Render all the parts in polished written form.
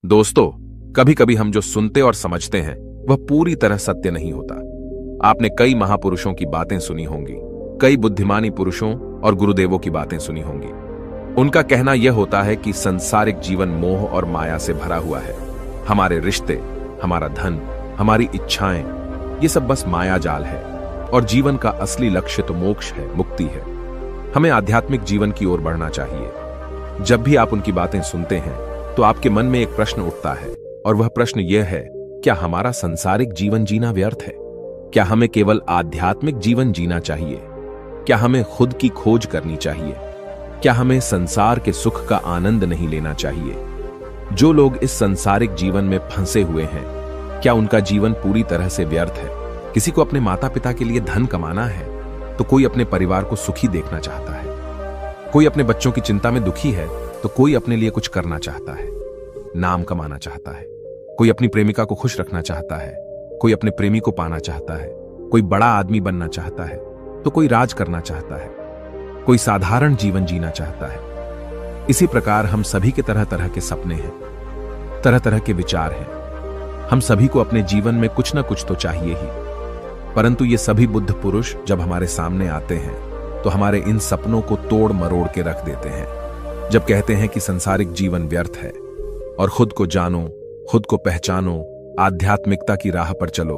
दोस्तों, कभी कभी हम जो सुनते और समझते हैं वह पूरी तरह सत्य नहीं होता। आपने कई महापुरुषों की बातें सुनी होंगी, कई बुद्धिमानी पुरुषों और गुरुदेवों की बातें सुनी होंगी। उनका कहना यह होता है कि संसारिक जीवन मोह और माया से भरा हुआ है। हमारे रिश्ते, हमारा धन, हमारी इच्छाएं, ये सब बस माया जाल है और जीवन का असली लक्ष्य तो मोक्ष है, मुक्ति है। हमें आध्यात्मिक जीवन की ओर बढ़ना चाहिए। जब भी आप उनकी बातें सुनते हैं तो आपके मन में एक प्रश्न उठता है और वह प्रश्न यह है, क्या हमारा संसारिक जीवन जीना व्यर्थ है? क्या हमें केवल आध्यात्मिक जीवन जीना चाहिए? क्या हमें खुद की खोज करनी चाहिए? क्या हमें संसार के सुख का आनंद नहीं लेना चाहिए? जो लोग इस संसारिक जीवन में फंसे हुए हैं, क्या उनका जीवन पूरी तरह से व्यर्थ है? किसी को अपने माता पिता के लिए धन कमाना है तो कोई अपने परिवार को सुखी देखना चाहता है। कोई अपने बच्चों की चिंता में दुखी है तो कोई अपने लिए कुछ करना चाहता है, नाम कमाना चाहता है। कोई अपनी प्रेमिका को खुश रखना चाहता है, कोई अपने प्रेमी को पाना चाहता है। कोई बड़ा आदमी बनना चाहता है तो कोई राज करना चाहता है, कोई साधारण जीवन जीना चाहता है। इसी प्रकार हम सभी के तरह तरह के सपने हैं, तरह तरह के विचार हैं। हम सभी को अपने जीवन में कुछ ना कुछ तो चाहिए ही, परंतु ये सभी बुद्ध पुरुष जब हमारे सामने आते हैं तो हमारे इन सपनों को तोड़ मरोड़ के रख देते हैं। जब कहते हैं कि संसारिक जीवन व्यर्थ है और खुद को जानो, खुद को पहचानो, आध्यात्मिकता की राह पर चलो,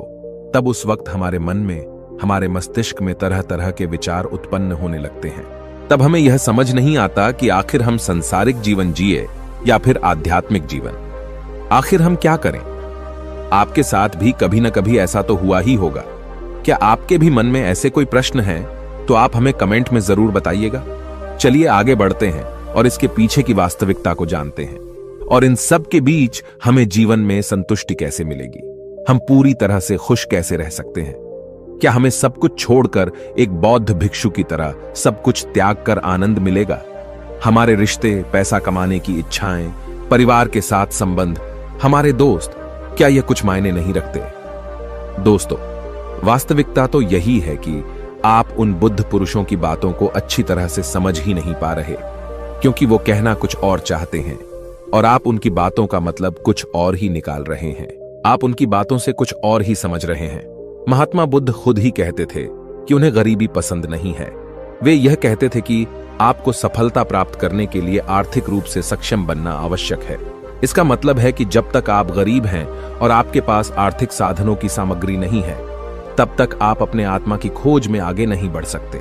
तब उस वक्त हमारे मन में, हमारे मस्तिष्क में तरह तरह के विचार उत्पन्न होने लगते हैं। तब हमें यह समझ नहीं आता कि आखिर हम संसारिक जीवन जिए या फिर आध्यात्मिक जीवन। आखिर हम क्या करें? आपके साथ भी कभी न कभी ऐसा तो हुआ ही होगा। क्या आपके भी मन में ऐसे कोई प्रश्न हैं तो आप हमें कमेंट में जरूर बताइएगा। चलिए आगे बढ़ते हैं और इसके पीछे की वास्तविकता को जानते हैं, और इन सब के बीच हमें जीवन में संतुष्टि कैसे मिलेगी, हम पूरी तरह से खुश कैसे रह सकते हैं। क्या हमें सब कुछ छोड़कर एक बौद्ध भिक्षु की तरह सब कुछ त्याग कर आनंद मिलेगा? हमारे रिश्ते, पैसा कमाने की इच्छाएं, परिवार के साथ संबंध, हमारे दोस्त, क्या यह कुछ मायने नहीं रखते? दोस्तों, वास्तविकता तो यही है कि आप उन बुद्ध पुरुषों की बातों को अच्छी तरह से समझ ही नहीं पा रहे, क्योंकि वो कहना कुछ और चाहते हैं और आप उनकी बातों का मतलब कुछ और ही निकाल रहे हैं। आप उनकी बातों से कुछ और ही समझ रहे हैं। महात्मा बुद्ध खुद ही कहते थे कि उन्हें गरीबी पसंद नहीं है। वे यह कहते थे कि आपको सफलता प्राप्त करने के लिए आर्थिक रूप से सक्षम बनना आवश्यक है। इसका मतलब है कि जब तक आप गरीब हैं और आपके पास आर्थिक साधनों की सामग्री नहीं है, तब तक आप अपने आत्मा की खोज में आगे नहीं बढ़ सकते।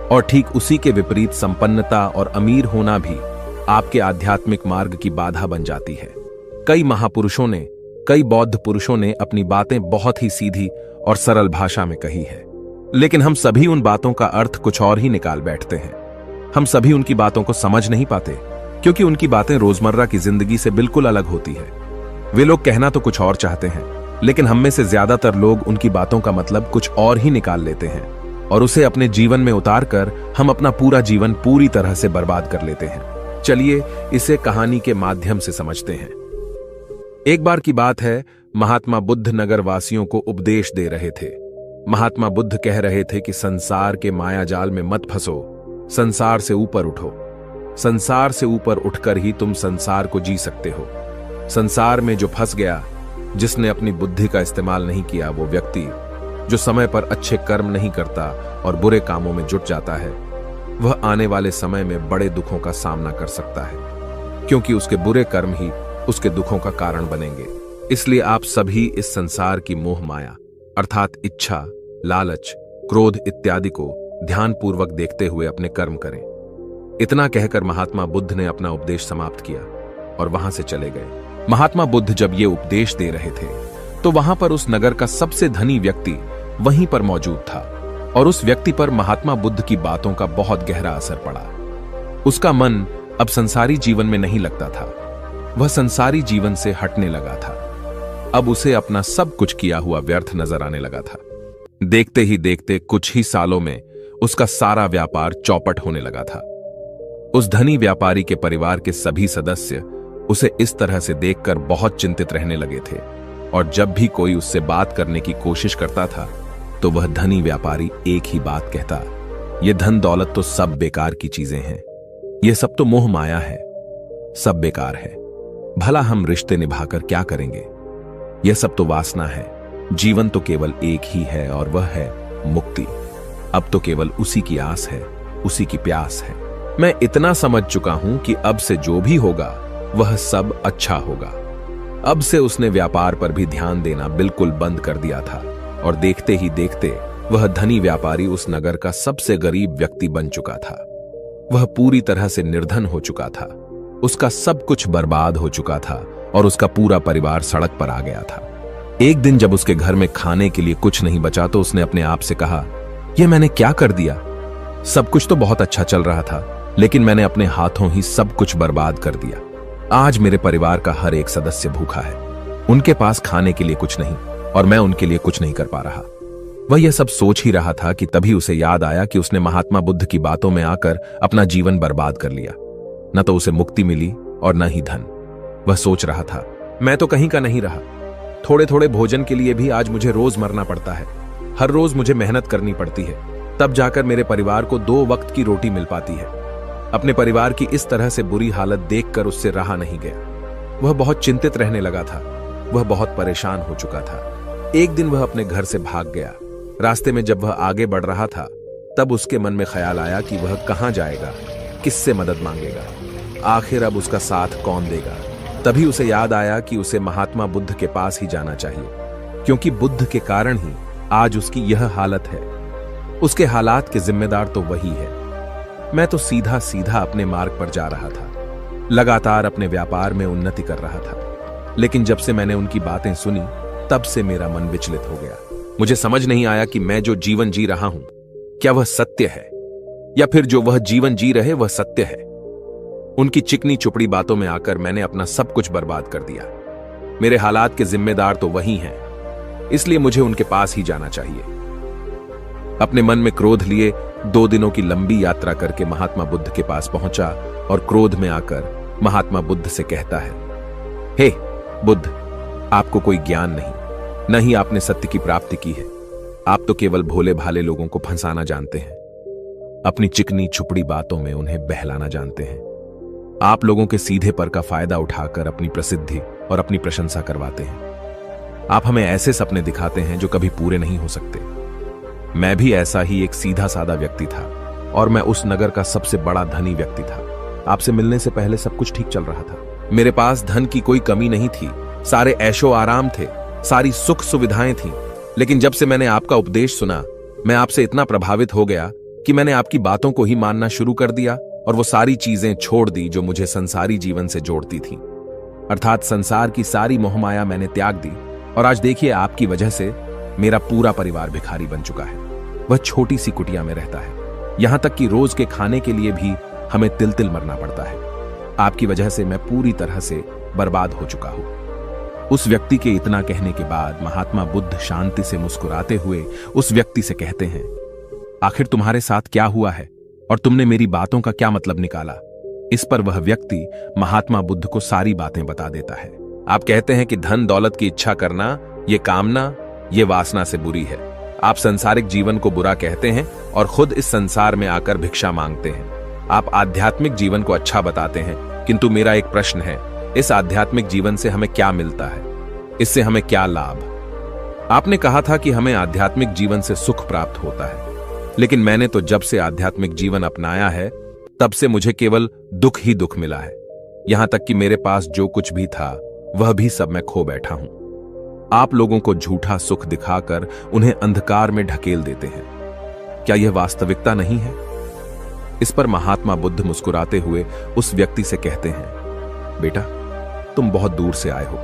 और ठीक उसी के विपरीत संपन्नता और अमीर होना भी आपके आध्यात्मिक मार्ग की बाधा बन जाती है। कई महापुरुषों ने, कई बौद्ध पुरुषों ने अपनी बातें बहुत ही सीधी और सरल भाषा में कही है, लेकिन हम सभी उन बातों का अर्थ कुछ और ही निकाल बैठते हैं। हम सभी उनकी बातों को समझ नहीं पाते, क्योंकि उनकी बातें रोजमर्रा की जिंदगी से बिल्कुल अलग होती है। वे लोग कहना तो कुछ और चाहते हैं, लेकिन हम में से ज्यादातर लोग उनकी बातों का मतलब कुछ और ही निकाल लेते हैं और उसे अपने जीवन में उतार कर हम अपना पूरा जीवन पूरी तरह से बर्बाद कर लेते हैं। चलिए इसे कहानी के माध्यम से समझते हैं। एक बार की बात है, महात्मा बुद्ध नगर वासियों को उपदेश दे रहे थे। महात्मा बुद्ध कह रहे थे कि संसार के माया जाल में मत फंसो, संसार से ऊपर उठो। संसार से ऊपर उठकर ही तुम संसार को जी सकते हो। संसार में जो फंस गया, जिसने अपनी बुद्धि का इस्तेमाल नहीं किया, वो व्यक्ति जो समय पर अच्छे कर्म नहीं करता और बुरे कामों में जुट जाता है, वह आने वाले समय में बड़े दुखों का सामना कर सकता है, क्योंकि उसके बुरे कर्म ही उसके दुखों का कारण बनेंगे। इसलिए आप सभी इस संसार की मोह माया अर्थात इच्छा, लालच, क्रोध इत्यादि को ध्यानपूर्वक देखते हुए अपने कर्म करें। इतना कहकर महात्मा बुद्ध ने अपना उपदेश समाप्त किया और वहां से चले गए। महात्मा बुद्ध जब ये उपदेश दे रहे थे तो वहां पर उस नगर का सबसे धनी व्यक्ति वहीं पर मौजूद था, और उस व्यक्ति पर महात्मा बुद्ध की बातों का बहुत गहरा असर पड़ा। उसका मन अब संसारी जीवन में नहीं लगता था, वह संसारी जीवन से हटने लगा था। अब उसे अपना सब कुछ किया हुआ व्यर्थ नजर आने लगा था। देखते ही देखते कुछ ही सालों में उसका सारा व्यापार चौपट होने लगा था। उस धनी व्यापारी के परिवार के सभी सदस्य उसे इस तरह से देखकर बहुत चिंतित रहने लगे थे, और जब भी कोई उससे बात करने की कोशिश करता था तो वह धनी व्यापारी एक ही बात कहता, यह धन दौलत तो सब बेकार की चीजें हैं, यह सब तो मोह माया है, सब बेकार है। भला हम रिश्ते निभाकर क्या करेंगे? यह सब तो वासना है। जीवन तो केवल एक ही है और वह है मुक्ति। अब तो केवल उसी की आस है, उसी की प्यास है। मैं इतना समझ चुका हूं कि अब से जो भी होगा वह सब अच्छा होगा। अब से उसने व्यापार पर भी ध्यान देना बिल्कुल बंद कर दिया था और देखते ही देखते वह धनी व्यापारी उस नगर का सबसे गरीब व्यक्ति बन चुका था। वह पूरी तरह से निर्धन हो चुका था। उसका सब कुछ बर्बाद हो चुका था और उसका पूरा परिवार सड़क पर आ गया था। एक दिन जब उसके घर में खाने के लिए कुछ नहीं बचा तो उसने अपने आप से कहा, यह मैंने क्या कर दिया? सब कुछ तो बहुत अच्छा चल रहा था, लेकिन मैंने अपने हाथों ही सब कुछ बर्बाद कर दिया। आज मेरे परिवार का हर एक सदस्य भूखा है। उनके पास खाने के लिए कुछ नहीं और मैं उनके लिए कुछ नहीं कर पा रहा। वह यह सब सोच ही रहा था कि तभी उसे याद आया कि उसने महात्मा बुद्ध की बातों में आकर अपना जीवन बर्बाद कर लिया। न तो उसे मुक्ति मिली और न ही धन। वह सोच रहा था, मैं तो कहीं का नहीं रहा। थोड़े थोड़े भोजन के लिए भी आज मुझे रोज मरना पड़ता है। हर रोज मुझे मेहनत करनी पड़ती है, तब जाकर मेरे परिवार को 2 वक्त की रोटी मिल पाती है। अपने परिवार की इस तरह से बुरी हालत देखकर उससे रहा नहीं गया। वह बहुत चिंतित रहने लगा था। वह बहुत परेशान हो चुका था। एक दिन वह अपने घर से भाग गया। रास्ते में जब वह आगे बढ़ रहा था तब उसके मन में ख्याल आया कि वह कहां जाएगा, किससे मदद मांगेगा, आखिर अब उसका साथ कौन देगा। तभी उसे याद आया कि उसे महात्मा बुद्ध के पास ही जाना चाहिए, क्योंकि बुद्ध के कारण ही आज उसकी यह हालत है। उसके हालात के जिम्मेदार तो वही है। मैं तो सीधा सीधा अपने मार्ग पर जा रहा था, लगातार अपने व्यापार में उन्नति कर रहा था। लेकिन जब से मैंने उनकी बातें सुनी तब से मेरा मन विचलित हो गया। मुझे समझ नहीं आया कि मैं जो जीवन जी रहा हूं क्या वह सत्य है, या फिर जो वह जीवन जी रहे वह सत्य है। उनकी चिकनी चुपड़ी बातों में आकर मैंने अपना सब कुछ बर्बाद कर दिया। मेरे हालात के जिम्मेदार तो वही हैं, इसलिए मुझे उनके पास ही जाना चाहिए। अपने मन में क्रोध लिए 2 दिनों की लंबी यात्रा करके महात्मा बुद्ध के पास पहुंचा और क्रोध में आकर महात्मा बुद्ध से कहता है, हे बुद्ध, आपको कोई ज्ञान नहीं, न ही आपने सत्य की प्राप्ति की है। आप तो केवल भोले भाले लोगों को फंसाना जानते हैं। अपनी चिकनी छुपड़ी बातों में उन्हें बहलाना जानते हैं। आप लोगों के सीधे पर का फायदा उठाकर अपनी प्रसिद्धि और अपनी प्रशंसा करवाते हैं। आप हमें ऐसे सपने दिखाते हैं जो कभी पूरे नहीं हो सकते। मैं भी ऐसा ही एक सीधा साधा व्यक्ति था और मैं उस नगर का सबसे बड़ा धनी व्यक्ति था। आपसे मिलने से पहले सब कुछ ठीक चल रहा था। मेरे पास धन की कोई कमी नहीं थी, सारे ऐशो आराम थे, सारी सुख सुविधाएं थीं। लेकिन जब से मैंने आपका उपदेश सुना, मैं आपसे इतना प्रभावित हो गया कि मैंने आपकी बातों को ही मानना शुरू कर दिया और वो सारी चीजें छोड़ दी जो मुझे संसारी जीवन से जोड़ती थीं। अर्थात संसार की सारी मोहमाया मैंने त्याग दी और आज देखिए आपकी वजह से मेरा पूरा परिवार भिखारी बन चुका है। वह छोटी सी कुटिया में रहता है, यहां तक कि रोज के खाने के लिए भी हमें तिल तिल मरना पड़ता है। आपकी वजह से मैं पूरी तरह से बर्बाद हो चुका हूं। उस व्यक्ति के इतना कहने के बाद महात्मा बुद्ध शांति से मुस्कुराते हुए उस व्यक्ति से कहते हैं, आखिर तुम्हारे साथ क्या हुआ है और तुमने मेरी बातों का क्या मतलब निकाला? इस पर वह व्यक्ति महात्मा बुद्ध को सारी बातें बता देता है। आप कहते हैं कि धन दौलत की इच्छा करना, ये कामना, ये वासना से बुरी है। आप सांसारिक जीवन को बुरा कहते हैं और खुद इस संसार में आकर भिक्षा मांगते हैं। आप आध्यात्मिक जीवन को अच्छा बताते हैं, किंतु मेरा एक प्रश्न है, इस आध्यात्मिक जीवन से हमें क्या मिलता है? इससे हमें क्या लाभ? आपने कहा था कि हमें आध्यात्मिक जीवन से सुख प्राप्त होता है, लेकिन मैंने तो जब से आध्यात्मिक जीवन अपनाया है तब से मुझे केवल दुख ही दुख मिला है। यहां तक कि मेरे पास जो कुछ भी था वह भी सब मैं खो बैठा हूं। आप लोगों को झूठा सुख दिखाकर उन्हें अंधकार में ढकेल देते हैं। क्या यह वास्तविकता नहीं है? इस पर महात्मा बुद्ध मुस्कुराते हुए उस व्यक्ति से कहते हैं, बेटा, तुम बहुत दूर से आए हो,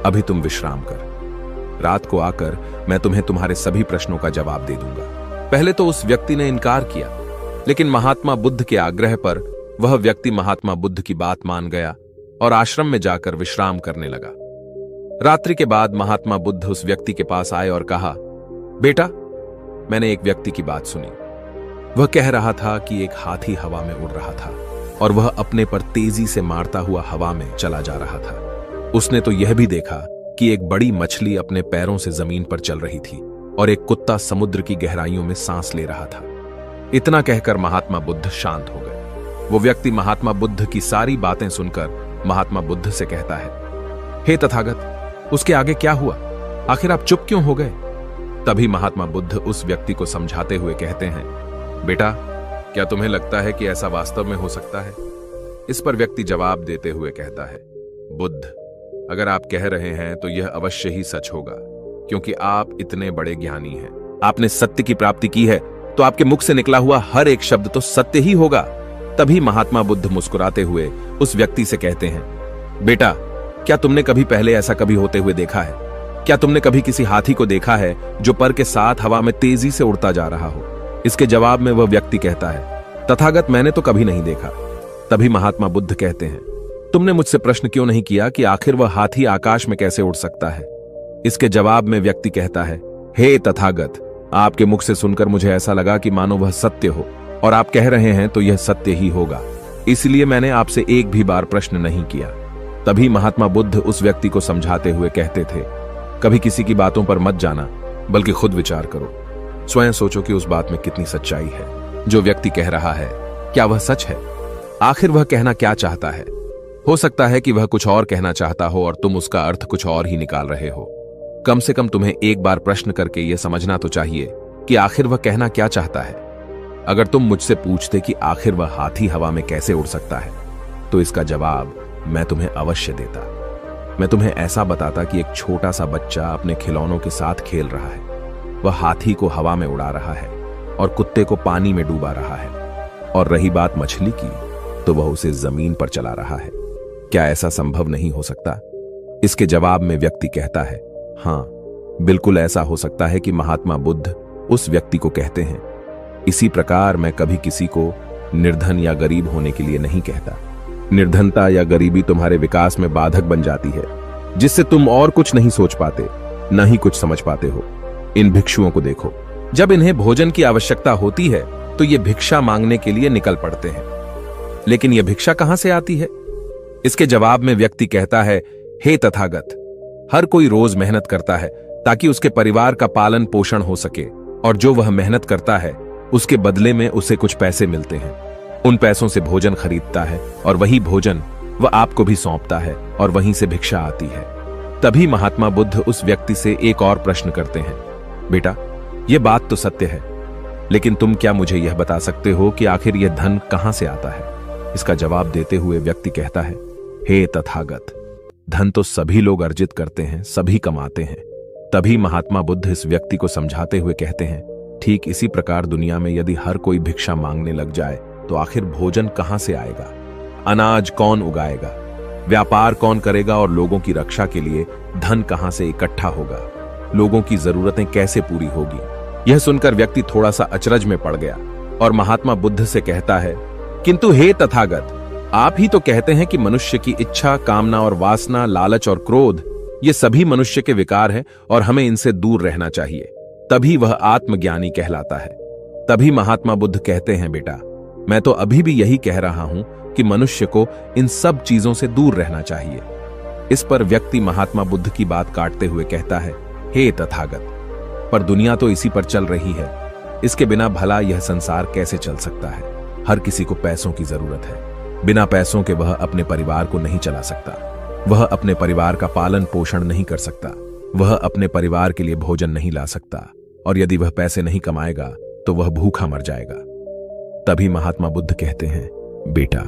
अभी तुम विश्राम कर। रात को आकर मैं तुम्हें तुम्हारे सभी प्रश्नों का जवाब दे दूंगा। पहले तो उस व्यक्ति ने इनकार किया, लेकिन महात्मा बुद्ध के आग्रह पर वह व्यक्ति महात्मा बुद्ध की बात मान गया और आश्रम में जाकर विश्राम करने लगा। रात्रि के बाद महात्मा बुद्ध उस व्यक्ति के पास आए और कहा, बेटा, मैंने एक व्यक्ति की बात सुनी। वह कह रहा था कि एक हाथी हवा में उड़ रहा था और वह अपने पर तेजी से मारता हुआ हवा में चला जा रहा था। उसने तो यह भी देखा कि एक बड़ी मछली अपने पैरों से जमीन पर चल रही थी और एक कुत्ता समुद्र की गहराइयों में सांस ले रहा था। इतना कहकर महात्मा बुद्ध शांत हो गए। वो व्यक्ति महात्मा बुद्ध की सारी बातें सुनकर महात्मा बुद्ध से कहता है, हे तथागत, उसके आगे क्या हुआ? आखिर आप चुप क्यों हो गए? तभी महात्मा बुद्ध उस व्यक्ति को समझाते हुए कहते हैं, बेटा, क्या तुम्हें लगता है कि ऐसा वास्तव में हो सकता है? इस पर व्यक्ति जवाब देते हुए कहता है, बुद्ध, अगर आप कह रहे हैं तो यह अवश्य ही सच होगा, क्योंकि आप इतने बड़े ज्ञानी हैं। आपने सत्य की प्राप्ति की है, तो आपके मुख से निकला हुआ हर एक शब्द तो सत्य ही होगा। तभी महात्मा बुद्ध मुस्कुराते हुए उस व्यक्ति से कहते हैं, बेटा, क्या तुमने कभी पहले ऐसा कभी होते हुए देखा है? क्या तुमने कभी किसी हाथी को देखा है जो पर के साथ हवा में तेजी से उड़ता जा रहा हो? इसके जवाब में वह व्यक्ति कहता है, तथागत, मैंने तो कभी नहीं देखा। तभी महात्मा बुद्ध कहते हैं, तुमने मुझसे प्रश्न क्यों नहीं किया कि आखिर वह हाथी आकाश में कैसे उड़ सकता है? इसके जवाब में व्यक्ति कहता है, हे तथागत, आपके मुख से सुनकर मुझे ऐसा लगा कि मानो वह सत्य हो, और आप कह रहे हैं तो यह सत्य ही होगा, इसलिए मैंने आपसे एक भी बार प्रश्न नहीं किया। तभी महात्मा बुद्ध उस व्यक्ति को समझाते हुए कहते थे, कभी किसी की बातों पर मत जाना, बल्कि खुद विचार करो। स्वयं सोचो कि उस बात में कितनी सच्चाई है। जो व्यक्ति कह रहा है, क्या वह सच है? आखिर वह कहना क्या चाहता है? हो सकता है कि वह कुछ और कहना चाहता हो और तुम उसका अर्थ कुछ और ही निकाल रहे हो। कम से कम तुम्हें एक बार प्रश्न करके यह समझना तो चाहिए कि आखिर वह कहना क्या चाहता है। अगर तुम मुझसे पूछते कि आखिर वह हाथी हवा में कैसे उड़ सकता है, तो इसका जवाब मैं तुम्हें अवश्य देता। मैं तुम्हें ऐसा बताता कि एक छोटा सा बच्चा अपने खिलौनों के साथ खेल रहा है। वह हाथी को हवा में उड़ा रहा है और कुत्ते को पानी में डूबा रहा है, और रही बात मछली की, तो वह उसे जमीन पर चला रहा है। क्या ऐसा संभव नहीं हो सकता? इसके जवाब में व्यक्ति कहता है, हाँ, बिल्कुल ऐसा हो सकता है कि महात्मा बुद्ध उस व्यक्ति को कहते हैं, इसी प्रकार मैं कभी किसी को निर्धन या गरीब होने के लिए नहीं कहता। निर्धनता या गरीबी तुम्हारे विकास में बाधक बन जाती है, जिससे तुम और कुछ नहीं सोच पाते, न ही कुछ समझ पाते हो। इन भिक्षुओं को देखो, जब इन्हें भोजन की आवश्यकता होती है तो ये भिक्षा मांगने के लिए निकल पड़ते हैं, लेकिन यह भिक्षा कहां से आती है? इसके जवाब में व्यक्ति कहता है, हे तथागत, हर कोई रोज मेहनत करता है ताकि उसके परिवार का पालन पोषण हो सके, और जो वह मेहनत करता है उसके बदले में उसे कुछ पैसे मिलते हैं। उन पैसों से भोजन खरीदता है, और वही भोजन वह आपको भी सौंपता है, और वहीं से भिक्षा आती है। तभी महात्मा बुद्ध उस व्यक्ति से एक और प्रश्न करते हैं, बेटा, यह बात तो सत्य है, लेकिन तुम क्या मुझे यह बता सकते हो कि आखिर यह धन कहां से आता है? इसका जवाब देते हुए व्यक्ति कहता है, हे तथागत, धन तो सभी लोग अर्जित करते हैं, सभी कमाते हैं। तभी महात्मा बुद्ध इस व्यक्ति को समझाते हुए कहते हैं, ठीक इसी प्रकार दुनिया में यदि हर कोई भिक्षा मांगने लग जाए तो आखिर भोजन कहां से आएगा? अनाज कौन उगाएगा? व्यापार कौन करेगा? और लोगों की रक्षा के लिए धन कहां से इकट्ठा होगा? लोगों की जरूरतें कैसे पूरी होगी? यह सुनकर व्यक्ति थोड़ा सा अचरज में पड़ गया और महात्मा बुद्ध से कहता है, किंतु हे तथागत, आप ही तो कहते हैं कि मनुष्य की इच्छा, कामना और वासना, लालच और क्रोध, ये सभी मनुष्य के विकार हैं और हमें इनसे दूर रहना चाहिए, तभी वह आत्मज्ञानी कहलाता है। तभी महात्मा बुद्ध कहते हैं, बेटा, मैं तो अभी भी यही कह रहा हूं कि मनुष्य को इन सब चीजों से दूर रहना चाहिए। इस पर व्यक्ति महात्मा बुद्ध की बात काटते हुए कहता है, हे तथागत, पर दुनिया तो इसी पर चल रही है, इसके बिना भला यह संसार कैसे चल सकता है? हर किसी को पैसों की जरूरत है, बिना पैसों के वह अपने परिवार को नहीं चला सकता, वह अपने परिवार का पालन पोषण नहीं कर सकता, वह अपने परिवार के लिए भोजन नहीं ला सकता, और यदि वह पैसे नहीं कमाएगा तो वह भूखा मर जाएगा। तभी महात्मा बुद्ध कहते हैं, बेटा,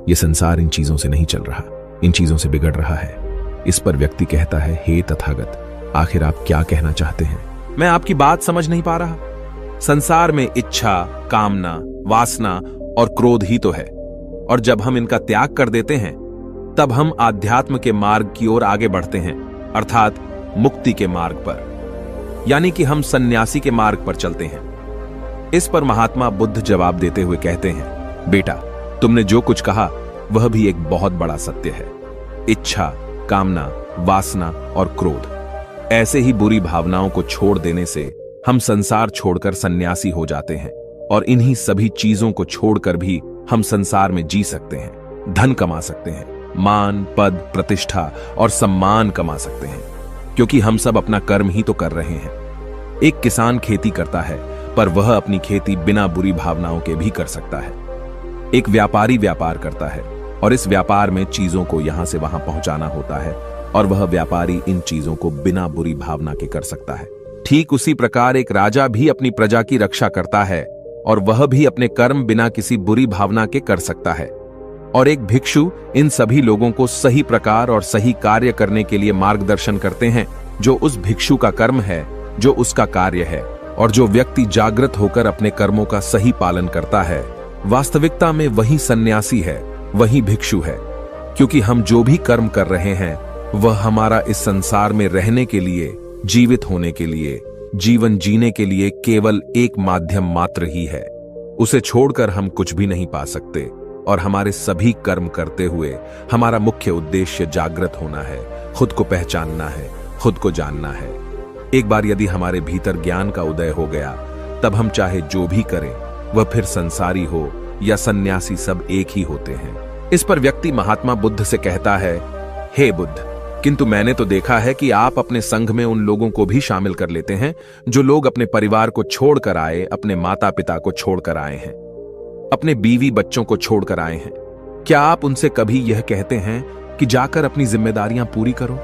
यह संसार इन चीजों से नहीं चल रहा, इन चीजों से बिगड़ रहा है। इस पर व्यक्ति कहता है, हे तथागत, आखिर आप क्या कहना चाहते हैं? मैं आपकी बात समझ नहीं पा रहा। संसार में इच्छा, कामना, वासना और क्रोध ही तो है, और जब हम इनका त्याग कर देते हैं तब हम आध्यात्म के मार्ग की ओर आगे बढ़ते हैं, अर्थात मुक्ति के मार्ग पर, यानी कि हम सन्यासी के मार्ग पर चलते हैं। इस पर महात्मा बुद्ध जवाब देते हुए कहते हैं, बेटा, तुमने जो कुछ कहा वह भी एक बहुत बड़ा सत्य है। इच्छा, कामना, वासना और क्रोध, ऐसे ही बुरी भावनाओं को छोड़ देने से हम संसार छोड़कर सन्यासी हो जाते हैं, और इन्हीं सभी चीजों को छोड़कर भी हम संसार में जी सकते हैं, धन कमा सकते हैं, मान, पद, प्रतिष्ठा और सम्मान कमा सकते हैं, क्योंकि हम सब अपना कर्म ही तो कर रहे हैं। एक किसान खेती करता है, पर वह अपनी खेती बिना बुरी भावनाओं के भी कर सकता है। एक व्यापारी व्यापार करता है, और इस व्यापार में चीजों को यहां से वहां पहुंचाना होता है, और वह व्यापारी इन चीजों को बिना बुरी भावना के कर सकता है। ठीक उसी प्रकार एक राजा भी अपनी प्रजा की रक्षा करता है, और वह भी अपने कर्म बिना किसी बुरी भावना के कर सकता है। और एक भिक्षु इन सभी लोगों को सही प्रकार और सही कार्य करने के लिए मार्गदर्शन करते हैं, जो उस भिक्षु का कर्म है, जो उसका कार्य है। और जो व्यक्ति जागृत होकर अपने कर्मों का सही पालन करता है, वास्तविकता में वही सन्यासी है, वही भिक्षु है। क्योंकि हम जो भी कर्म कर रहे हैं वह हमारा इस संसार में रहने के लिए, जीवित होने के लिए, जीवन जीने के लिए केवल एक माध्यम मात्र ही है। उसे छोड़कर हम कुछ भी नहीं पा सकते। और हमारे सभी कर्म करते हुए हमारा मुख्य उद्देश्य जागृत होना है, खुद को पहचानना है, खुद को जानना है। एक बार यदि हमारे भीतर ज्ञान का उदय हो गया, तब हम चाहे जो भी करें, वह फिर संसारी हो या सन्यासी, सब एक ही होते हैं। इस पर व्यक्ति महात्मा बुद्ध से कहता है, हे बुद्ध, किंतु मैंने तो देखा है कि आप अपने संघ में उन लोगों को भी शामिल कर लेते हैं जो लोग अपने परिवार को छोड़कर आए, अपने माता पिता को छोड़कर आए हैं, अपने बीवी बच्चों को छोड़कर आए हैं। क्या आप उनसे कभी यह कहते हैं कि जाकर अपनी जिम्मेदारियां पूरी करो?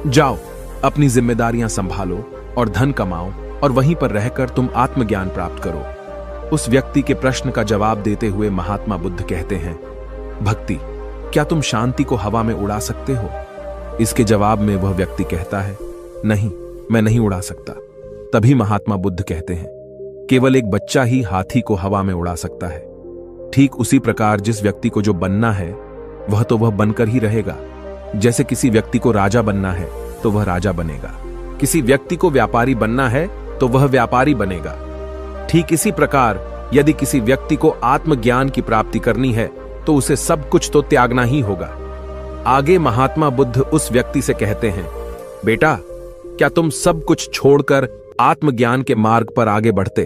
जाओ, अपनी जिम्मेदारियां संभालो और धन कमाओ, और वहीं पर रहकर तुम आत्मज्ञान प्राप्त करो। उस व्यक्ति के प्रश्न का जवाब देते हुए महात्मा बुद्ध कहते हैं, भक्ति, क्या तुम शांति को हवा में उड़ा सकते हो? इसके जवाब में वह व्यक्ति कहता है, नहीं, मैं नहीं उड़ा सकता। तभी महात्मा बुद्ध कहते हैं, केवल एक बच्चा ही हाथी को हवा में उड़ा सकता है। ठीक उसी प्रकार जिस व्यक्ति को जो बनना है वह तो वह बनकर ही रहेगा। जैसे किसी व्यक्ति को राजा बनना है तो वह राजा बनेगा, किसी व्यक्ति को व्यापारी बनना है तो वह व्यापारी बनेगा। ठीक इसी प्रकार यदि किसी व्यक्ति को आत्मज्ञान की प्राप्ति करनी है तो उसे सब कुछ तो त्यागना ही होगा। आगे महात्मा बुद्ध उस व्यक्ति से कहते हैं, बेटा, क्या तुम सब कुछ छोड़कर आत्मज्ञान के मार्ग पर आगे बढ़ते,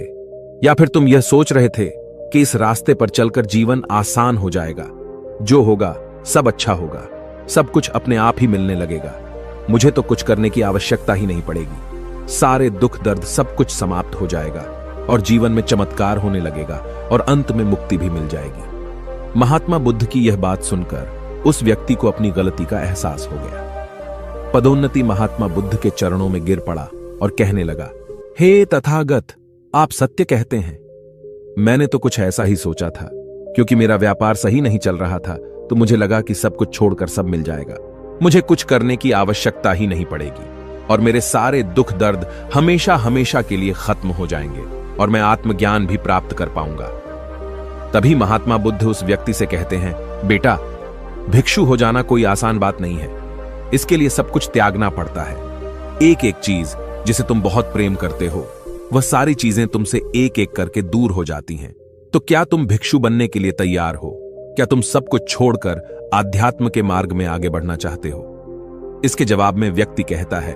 या फिर तुम यह सोच रहे थे कि इस रास्ते पर चलकर जीवन आसान हो जाएगा, जो होगा सब अच्छा होगा, सब कुछ अपने आप ही मिलने लगेगा, मुझे तो कुछ करने की आवश्यकता ही नहीं पड़ेगी, सारे दुख दर्द सब कुछ समाप्त हो जाएगा और जीवन में चमत्कार होने लगेगा और अंत में मुक्ति भी मिल जाएगी। महात्मा बुद्ध की यह बात सुनकर उस व्यक्ति को अपनी गलती का एहसास हो गया। पदोन्नति महात्मा बुद्ध के चरणों में गिर पड़ा और कहने लगा, हे तथागत, आप सत्य कहते हैं। मैंने तो कुछ ऐसा ही सोचा था, क्योंकि मेरा व्यापार सही नहीं चल रहा था, तो मुझे लगा कि सब कुछ छोड़कर सब मिल जाएगा, मुझे कुछ करने की आवश्यकता ही नहीं पड़ेगी और मेरे सारे दुख दर्द हमेशा हमेशा के लिए खत्म हो जाएंगे और मैं आत्मज्ञान भी प्राप्त कर पाऊंगा। तभी महात्मा बुद्ध उस व्यक्ति से कहते हैं, बेटा, भिक्षु हो जाना कोई आसान बात नहीं है, इसके लिए सब कुछ त्यागना पड़ता है। एक एक चीज जिसे तुम बहुत प्रेम करते हो, वह सारी चीजें तुमसे एक एक करके दूर हो जाती हैं। तो क्या तुम भिक्षु बनने के लिए तैयार हो? क्या तुम सब कुछ छोड़कर आध्यात्म के मार्ग में आगे बढ़ना चाहते हो? इसके जवाब में व्यक्ति कहता है,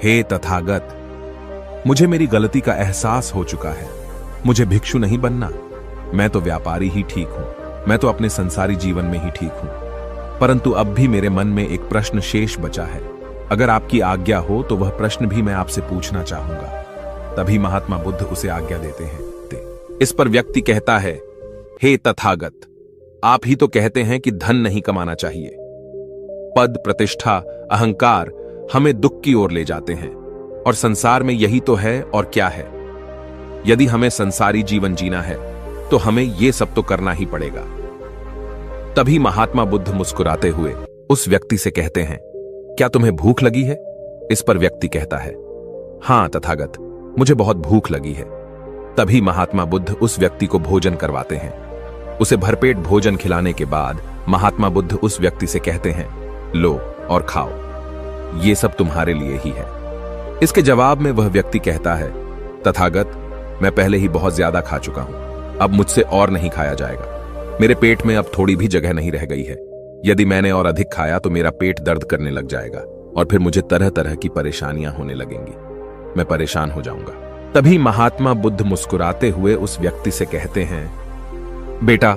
हे तथागत, मुझे मेरी गलती का एहसास हो चुका है, मुझे भिक्षु नहीं बनना, मैं तो व्यापारी ही ठीक हूं, मैं तो अपने संसारी जीवन में ही ठीक हूं। परंतु अब भी मेरे मन में एक प्रश्न शेष बचा है, अगर आपकी आज्ञा हो तो वह प्रश्न भी मैं आपसे पूछना चाहूंगा। तभी महात्मा बुद्ध उसे आज्ञा देते हैं। इस पर व्यक्ति कहता है, हे तथागत, आप ही तो कहते हैं कि धन नहीं कमाना चाहिए। पद, प्रतिष्ठा, अहंकार हमें दुख की ओर ले जाते हैं और संसार में यही तो है और क्या है। यदि हमें संसारी जीवन जीना है तो हमें यह सब तो करना ही पड़ेगा। तभी महात्मा बुद्ध मुस्कुराते हुए उस व्यक्ति से कहते हैं, क्या तुम्हें भूख लगी है? इस पर व्यक्ति कहता है, हां तथागत, मुझे बहुत भूख लगी है। तभी महात्मा बुद्ध उस व्यक्ति को भोजन करवाते हैं। उसे भरपेट भोजन खिलाने के बाद महात्मा बुद्ध उस व्यक्ति से कहते हैं, लो और खाओ, ये सब तुम्हारे लिए ही है। इसके जवाब में वह व्यक्ति कहता है, तथागत, मैं पहले ही बहुत ज्यादा खा चुका हूं, अब मुझसे और नहीं खाया जाएगा। मेरे पेट में अब थोड़ी भी जगह नहीं रह गई है। यदि मैंने और अधिक खाया तो मेरा पेट दर्द करने लग जाएगा और फिर मुझे तरह तरह की परेशानियां होने लगेंगी, मैं परेशान हो जाऊंगा। तभी महात्मा बुद्ध मुस्कुराते हुए उस व्यक्ति से कहते हैं, बेटा,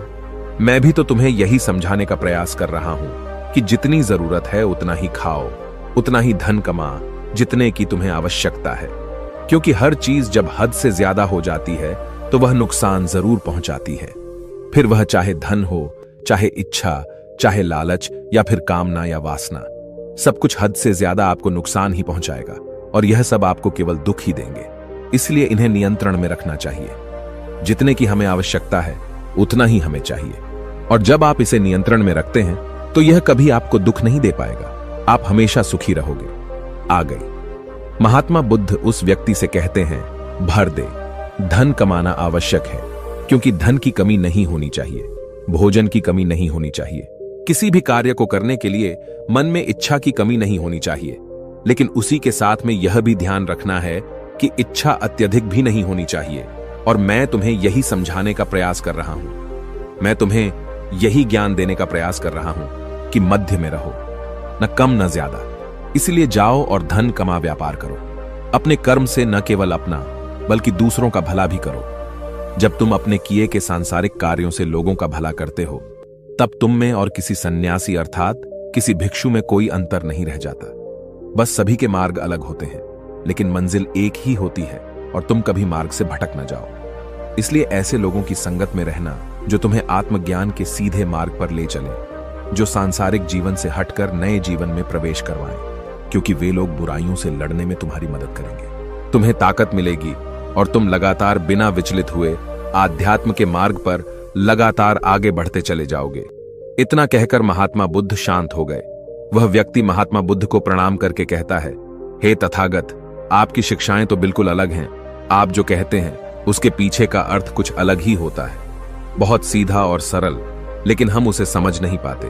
मैं भी तो तुम्हें यही समझाने का प्रयास कर रहा हूं कि जितनी जरूरत है उतना ही खाओ, उतना ही धन कमा जितने की तुम्हें आवश्यकता है, क्योंकि हर चीज जब हद से ज्यादा हो जाती है तो वह नुकसान जरूर पहुंचाती है। फिर वह चाहे धन हो, चाहे इच्छा, चाहे लालच या फिर कामना या वासना। सब कुछ हद से ज्यादा आपको नुकसान ही पहुंचाएगा और यह सब आपको केवल दुख ही देंगे। इसलिए इन्हें नियंत्रण में रखना चाहिए। जितने की हमें आवश्यकता है उतना ही हमें चाहिए, और जब आप इसे नियंत्रण में रखते हैं तो यह कभी आपको दुख नहीं दे पाएगा। आप हमेशा सुखी रहोगे। आ गई। महात्मा बुद्ध उस व्यक्ति से कहते हैं, भर दे। धन कमाना आवश्यक है, क्योंकि धन की कमी नहीं होनी चाहिए, भोजन की कमी नहीं होनी चाहिए, किसी भी कार्य को करने के लिए मन में इच्छा की कमी नहीं होनी चाहिए। लेकिन उसी के साथ में यह भी ध्यान रखना है कि इच्छा अत्यधिक भी नहीं होनी चाहिए। और मैं तुम्हें यही समझाने का प्रयास कर रहा हूं, मैं तुम्हें यही ज्ञान देने का प्रयास कर रहा हूं कि मध्य में रहो, न कम न ज्यादा। इसलिए जाओ और धन कमा व्यापार करो। अपने कर्म से न केवल अपना बल्कि दूसरों का भला भी करो। जब तुम अपने किए के सांसारिक कार्यों से लोगों का भला करते हो, तब तुम में और किसी सन्यासी अर्थात किसी भिक्षु में कोई अंतर नहीं रह जाता। बस सभी के मार्ग अलग होते हैं, लेकिन मंजिल एक ही होती है और तुम कभी मार्ग से भटक न जाओ। इसलिए ऐसे लोगों की संगत में रहना जो तुम्हें आत्मज्ञान के सीधे मार्ग पर ले चले, जो सांसारिक जीवन से हटकर नए जीवन में प्रवेश करवाएं, क्योंकि वे लोग बुराइयों से लड़ने में तुम्हारी मदद करेंगे। तुम्हें ताकत मिलेगी और तुम लगातार बिना विचलित हुए आध्यात्म के मार्ग पर लगातार आगे बढ़ते चले जाओगे। इतना कहकर महात्मा बुद्ध शांत हो गए। वह व्यक्ति महात्मा बुद्ध को प्रणाम करके कहता है, हे तथागत, आपकी शिक्षाएं तो बिल्कुल अलग हैं। आप जो कहते हैं उसके पीछे का अर्थ कुछ अलग ही होता है, बहुत सीधा और सरल, लेकिन हम उसे समझ नहीं पाते।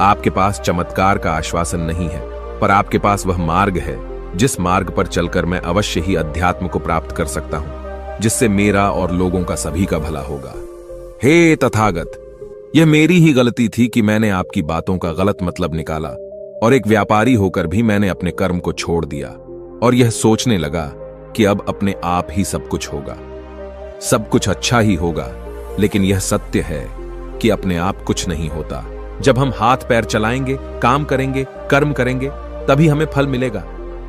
आपके पास चमत्कार का आश्वासन नहीं है, पर आपके पास वह मार्ग है जिस मार्ग पर चलकर मैं अवश्य ही अध्यात्म को प्राप्त कर सकता हूं, जिससे मेरा और लोगों का सभी का भला होगा। हे तथागत, यह मेरी ही गलती थी कि मैंने आपकी बातों का गलत मतलब निकाला और एक व्यापारी होकर भी मैंने अपने कर्म को छोड़ दिया और यह सोचने लगा कि अब अपने आप ही सब कुछ होगा, सब कुछ अच्छा ही होगा। लेकिन यह सत्य है कि अपने आप कुछ नहीं होता। जब हम हाथ पैर चलाएंगे, काम करेंगे, कर्म करेंगे, तभी हमें फल मिलेगा।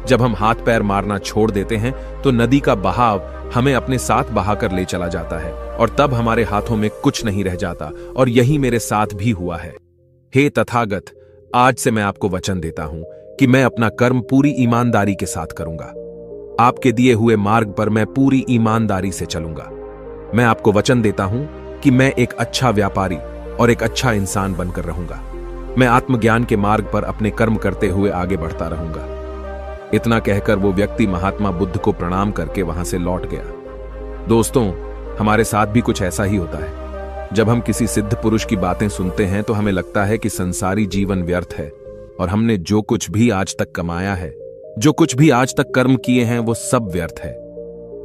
जब हम हाथ पैर मारना छोड़ देते हैं तो नदी का बहाव हमें अपने साथ बहाकर ले चला जाता है और तब हमारे हाथों में कुछ नहीं रह जाता, और यही मेरे साथ भी हुआ है। हे तथागत, आज से मैं आपको वचन देता हूं कि मैं अपना कर्म पूरी ईमानदारी के साथ करूंगा। आपके दिए हुए मार्ग पर मैं पूरी ईमानदारी से चलूंगा। मैं आपको वचन देता हूं कि मैं एक अच्छा व्यापारी और एक अच्छा इंसान बनकर रहूंगा। मैं आत्मज्ञान के मार्ग पर अपने कर्म करते हुए आगे बढ़ता रहूंगा। इतना कहकर वो व्यक्ति महात्मा बुद्ध को प्रणाम करके वहां से लौट गया। दोस्तों, हमारे साथ भी कुछ ऐसा ही होता है। जब हम किसी सिद्ध पुरुष की बातें सुनते हैं तो हमें लगता है कि संसारी जीवन व्यर्थ है और हमने जो कुछ भी आज तक कमाया है, जो कुछ भी आज तक कर्म किए हैं, वो सब व्यर्थ है।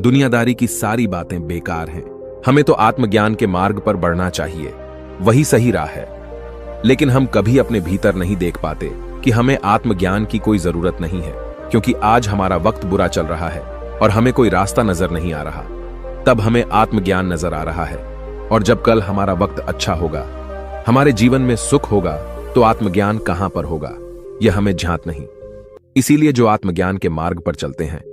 दुनियादारी की सारी बातें बेकार हैं। हमें तो आत्मज्ञान के मार्ग पर बढ़ना चाहिए, वही सही राह है। लेकिन हम कभी अपने भीतर नहीं देख पाते कि हमें आत्मज्ञान की कोई जरूरत नहीं है, क्योंकि आज हमारा वक्त बुरा चल रहा है और हमें कोई रास्ता नजर नहीं आ रहा। तब हमें आत्मज्ञान नजर आ रहा है, और जब कल हमारा वक्त अच्छा होगा, हमारे जीवन में सुख होगा, तो आत्मज्ञान कहां पर होगा यह हमें झांत नहीं। इसीलिए जो आत्मज्ञान के मार्ग पर चलते हैं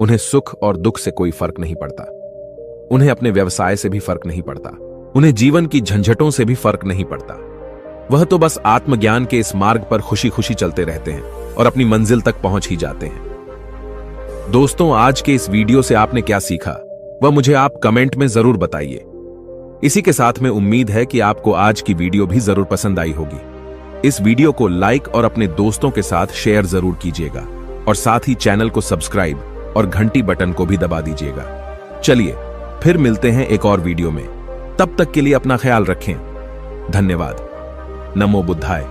उन्हें सुख और दुख से कोई फर्क नहीं पड़ता, उन्हें अपने व्यवसाय से भी फर्क नहीं पड़ता, उन्हें जीवन की झंझटों से भी फर्क नहीं पड़ता। वह तो बस आत्मज्ञान के इस मार्ग पर खुशी खुशी चलते रहते हैं और अपनी मंजिल तक पहुंच ही जाते हैं। दोस्तों, आज के इस वीडियो से आपने क्या सीखा वह मुझे आप कमेंट में जरूर बताइए। इसी के साथ में उम्मीद है कि आपको आज की वीडियो भी जरूर पसंद आई होगी। इस वीडियो को लाइक और अपने दोस्तों के साथ शेयर जरूर कीजिएगा, और साथ ही चैनल को सब्सक्राइब और घंटी बटन को भी दबा दीजिएगा। चलिए फिर मिलते हैं एक और वीडियो में। तब तक के लिए अपना ख्याल रखें। धन्यवाद। नमो बुद्धाय।